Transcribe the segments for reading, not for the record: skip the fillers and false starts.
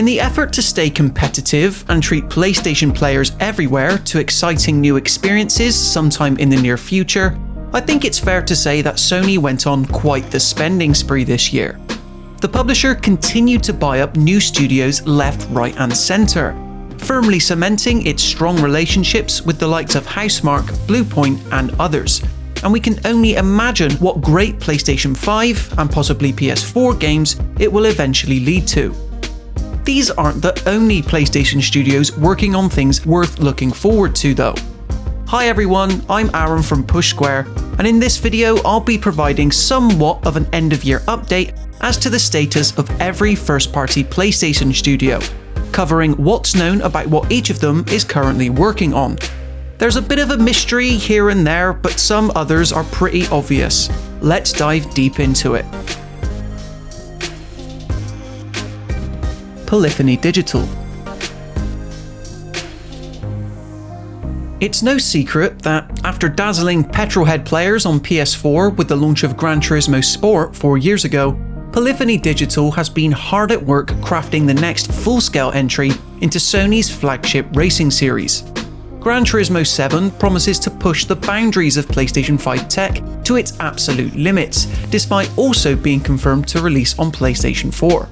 In the effort to stay competitive and treat PlayStation players everywhere to exciting new experiences sometime in the near future, I think it's fair to say that Sony went on quite the spending spree this year. The publisher continued to buy up new studios left, right and centre, firmly cementing its strong relationships with the likes of Housemarque, Bluepoint and others, and we can only imagine what great PlayStation 5 and possibly PS4 games it will eventually lead to. These aren't the only PlayStation studios working on things worth looking forward to though. Hi everyone, I'm Aaron from Push Square, and in this video I'll be providing somewhat of an end-of-year update as to the status of every first-party PlayStation studio, covering what's known about what each of them is currently working on. There's a bit of a mystery here and there, but some others are pretty obvious. Let's dive deep into it. Polyphony Digital. It's no secret that after dazzling petrolhead players on PS4 with the launch of Gran Turismo Sport 4 years ago, Polyphony Digital has been hard at work crafting the next full-scale entry into Sony's flagship racing series. Gran Turismo 7 promises to push the boundaries of PlayStation 5 tech to its absolute limits, despite also being confirmed to release on PlayStation 4.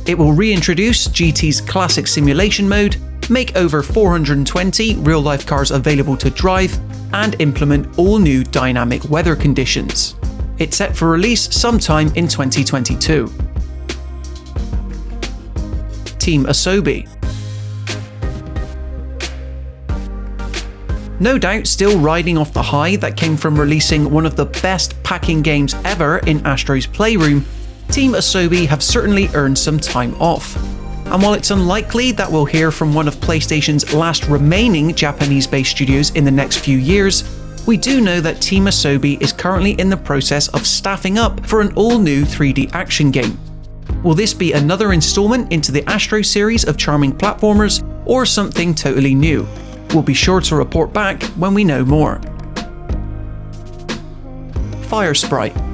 It will reintroduce GT's classic simulation mode, make over 420 real-life cars available to drive, and implement all new dynamic weather conditions. It's set for release sometime in 2022. Team Asobi. No doubt still riding off the high that came from releasing one of the best packing games ever in Astro's Playroom, Team Asobi have certainly earned some time off. And while it's unlikely that we'll hear from one of PlayStation's last remaining Japanese-based studios in the next few years, we do know that Team Asobi is currently in the process of staffing up for an all-new 3D action game. Will this be another installment into the Astro series of charming platformers, or something totally new? We'll be sure to report back when we know more. Firesprite.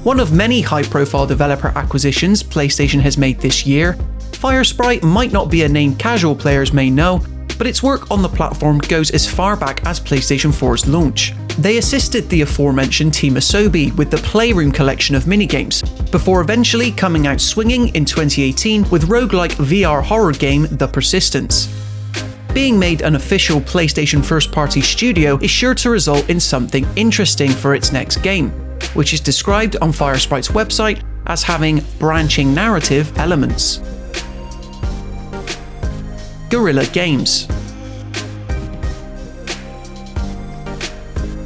One of many high-profile developer acquisitions PlayStation has made this year, Firesprite might not be a name casual players may know, but its work on the platform goes as far back as PlayStation 4's launch. They assisted the aforementioned Team Asobi with the Playroom collection of minigames, before eventually coming out swinging in 2018 with roguelike VR horror game The Persistence. Being made an official PlayStation first-party studio is sure to result in something interesting for its next game, which is described on Firesprite's website as having branching narrative elements. Guerrilla Games.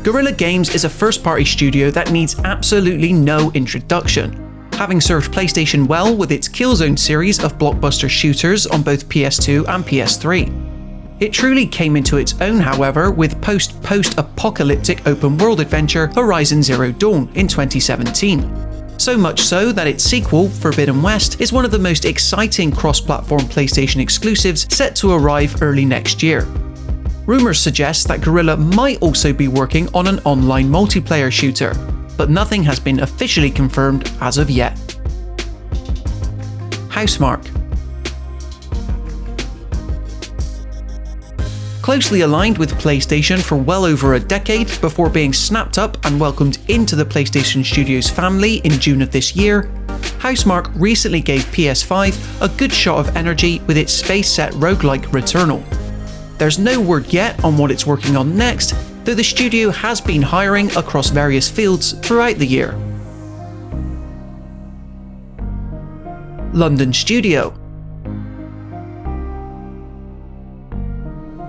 Guerrilla Games is a first-party studio that needs absolutely no introduction, having served PlayStation well with its Killzone series of blockbuster shooters on both PS2 and PS3. It truly came into its own, however, with post-apocalyptic open-world adventure Horizon Zero Dawn in 2017. So much so that its sequel, Forbidden West, is one of the most exciting cross-platform PlayStation exclusives set to arrive early next year. Rumours suggest that Guerrilla might also be working on an online multiplayer shooter, but nothing has been officially confirmed as of yet. Housemarque. Closely aligned with PlayStation for well over a decade before being snapped up and welcomed into the PlayStation Studios family in June of this year, Housemarque recently gave PS5 a good shot of energy with its space-set roguelike Returnal. There's no word yet on what it's working on next, though the studio has been hiring across various fields throughout the year. London Studio.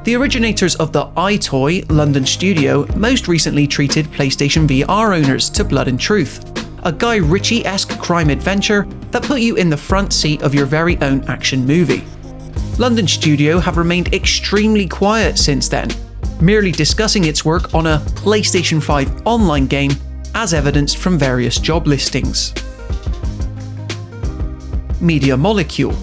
The originators of the iToy, London Studio, most recently treated PlayStation VR owners to Blood and Truth, a Guy Ritchie-esque crime adventure that put you in the front seat of your very own action movie. London Studio have remained extremely quiet since then, merely discussing its work on a PlayStation 5 online game, as evidenced from various job listings. Media Molecule.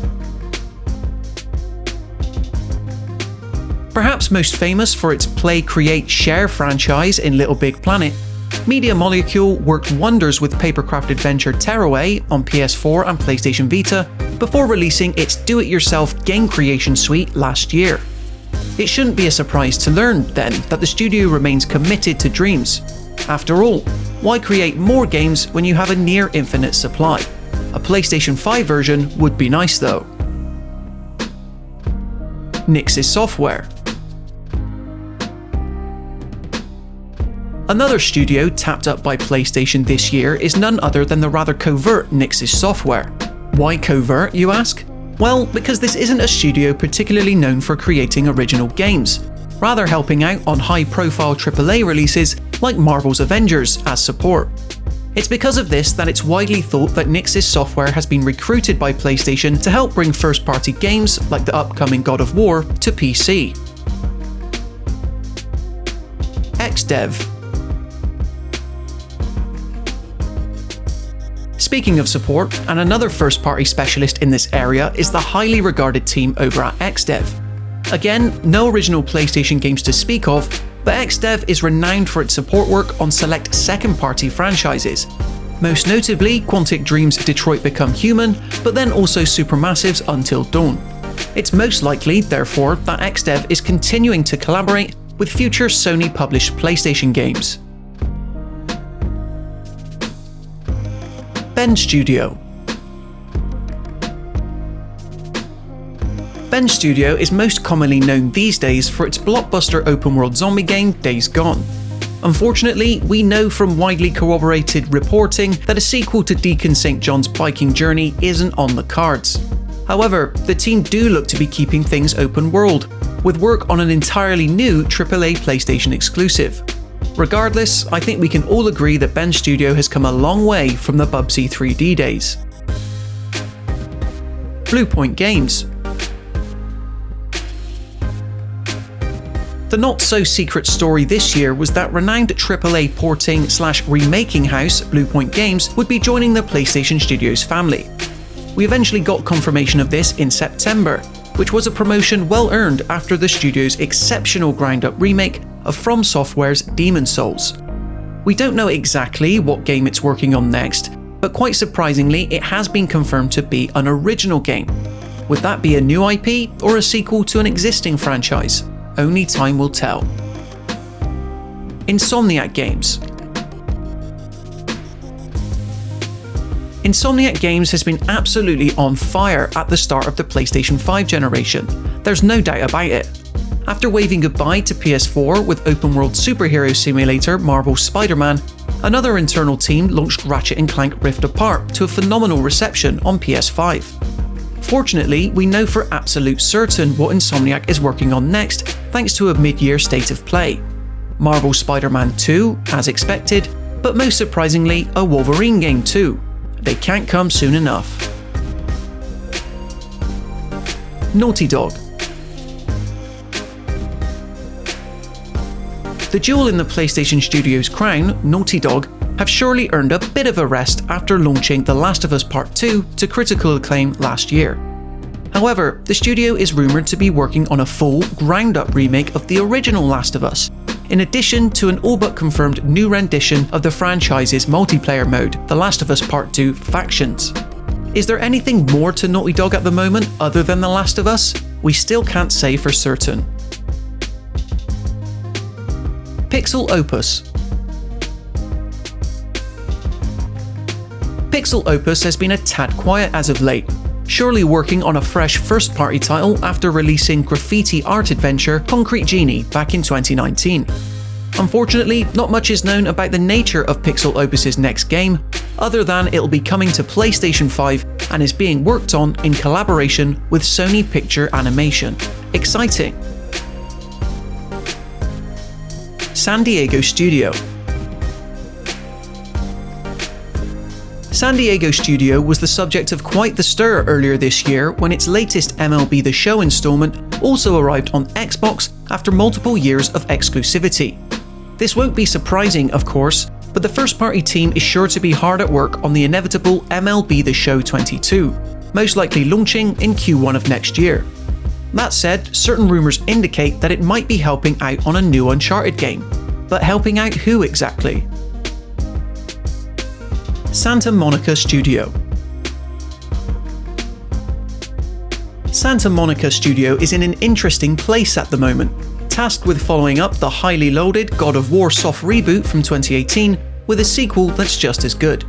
Perhaps most famous for its Play, Create, Share franchise in Little Big Planet, Media Molecule worked wonders with papercraft adventure Tearaway on PS4 and PlayStation Vita before releasing its do-it-yourself game creation suite last year. It shouldn't be a surprise to learn, then, that the studio remains committed to dreams. After all, why create more games when you have a near infinite supply? A PlayStation 5 version would be nice though. Nixxes Software. Another studio tapped up by PlayStation this year is none other than the rather covert Nixxes Software. Why covert, you ask? Well, because this isn't a studio particularly known for creating original games, rather helping out on high-profile AAA releases like Marvel's Avengers as support. It's because of this that it's widely thought that Nixxes Software has been recruited by PlayStation to help bring first-party games like the upcoming God of War to PC. XDev. Speaking of support, and another first-party specialist in this area is the highly regarded team over at XDev. Again, no original PlayStation games to speak of, but XDev is renowned for its support work on select second-party franchises. Most notably, Quantic Dream's Detroit Become Human, but then also Supermassive's Until Dawn. It's most likely, therefore, that XDev is continuing to collaborate with future Sony-published PlayStation games. Bend Studio. Bend Studio is most commonly known these days for its blockbuster open-world zombie game Days Gone. Unfortunately, we know from widely corroborated reporting that a sequel to Deacon St. John's biking journey isn't on the cards. However, the team do look to be keeping things open-world, with work on an entirely new AAA PlayStation exclusive. Regardless, I think we can all agree that Bend Studio has come a long way from the Bubsy 3D days. Bluepoint Games. The not-so-secret story this year was that renowned AAA porting/remaking house Bluepoint Games would be joining the PlayStation Studios family. We eventually got confirmation of this in September, which was a promotion well earned after the studio's exceptional ground-up remake of From Software's Demon's Souls. We don't know exactly what game it's working on next, but quite surprisingly it has been confirmed to be an original game. Would that be a new IP or a sequel to an existing franchise? Only time will tell. Insomniac Games. Insomniac Games has been absolutely on fire at the start of the PlayStation 5 generation. There's no doubt about it. After waving goodbye to PS4 with open-world superhero simulator Marvel's Spider-Man, another internal team launched Ratchet & Clank Rift Apart to a phenomenal reception on PS5. Fortunately, we know for absolute certain what Insomniac is working on next, thanks to a mid-year state of play. Marvel's Spider-Man 2, as expected, but most surprisingly, a Wolverine game too. They can't come soon enough. Naughty Dog. The jewel in the PlayStation Studios crown, Naughty Dog, have surely earned a bit of a rest after launching The Last of Us Part 2 to critical acclaim last year. However, the studio is rumoured to be working on a full, ground-up remake of the original Last of Us, in addition to an all but confirmed new rendition of the franchise's multiplayer mode, The Last of Us Part 2 Factions. Is there anything more to Naughty Dog at the moment other than The Last of Us? We still can't say for certain. PixelOpus. PixelOpus has been a tad quiet as of late, surely working on a fresh first-party title after releasing graffiti art adventure Concrete Genie back in 2019. Unfortunately, not much is known about the nature of PixelOpus's next game, other than it'll be coming to PlayStation 5 and is being worked on in collaboration with Sony Picture Animation. Exciting! San Diego Studio. San Diego Studio was the subject of quite the stir earlier this year when its latest MLB The Show installment also arrived on Xbox after multiple years of exclusivity. This won't be surprising, of course, but the first-party team is sure to be hard at work on the inevitable MLB The Show 22, most likely launching in Q1 of next year. That said, certain rumours indicate that it might be helping out on a new Uncharted game. But helping out who exactly? Santa Monica Studio. Santa Monica Studio is in an interesting place at the moment, tasked with following up the highly lauded God of War soft reboot from 2018 with a sequel that's just as good.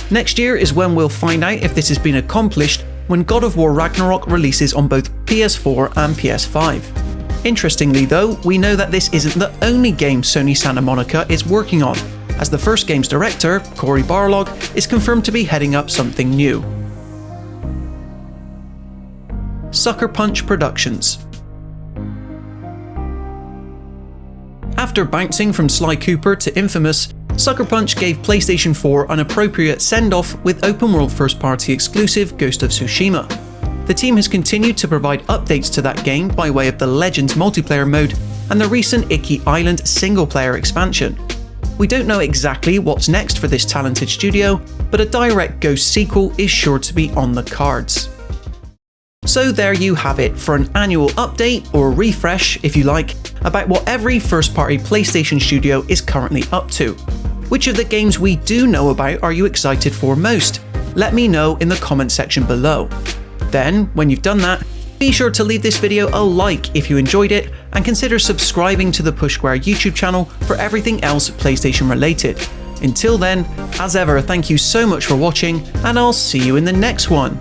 Next year is when we'll find out if this has been accomplished when God of War Ragnarok releases on both PS4 and PS5. Interestingly though, we know that this isn't the only game Sony Santa Monica is working on, as the first game's director, Cory Barlog, is confirmed to be heading up something new. Sucker Punch Productions. After bouncing from Sly Cooper to Infamous, Sucker Punch gave PlayStation 4 an appropriate send-off with open-world first-party exclusive Ghost of Tsushima. The team has continued to provide updates to that game by way of the Legends multiplayer mode and the recent Icky Island single-player expansion. We don't know exactly what's next for this talented studio, but a direct Ghost sequel is sure to be on the cards. So there you have it for an annual update, or refresh if you like, about what every first-party PlayStation studio is currently up to. Which of the games we do know about are you excited for most? Let me know in the comment section below. Then, when you've done that, be sure to leave this video a like if you enjoyed it, and consider subscribing to the Push Square YouTube channel for everything else PlayStation related. Until then, as ever, thank you so much for watching, and I'll see you in the next one.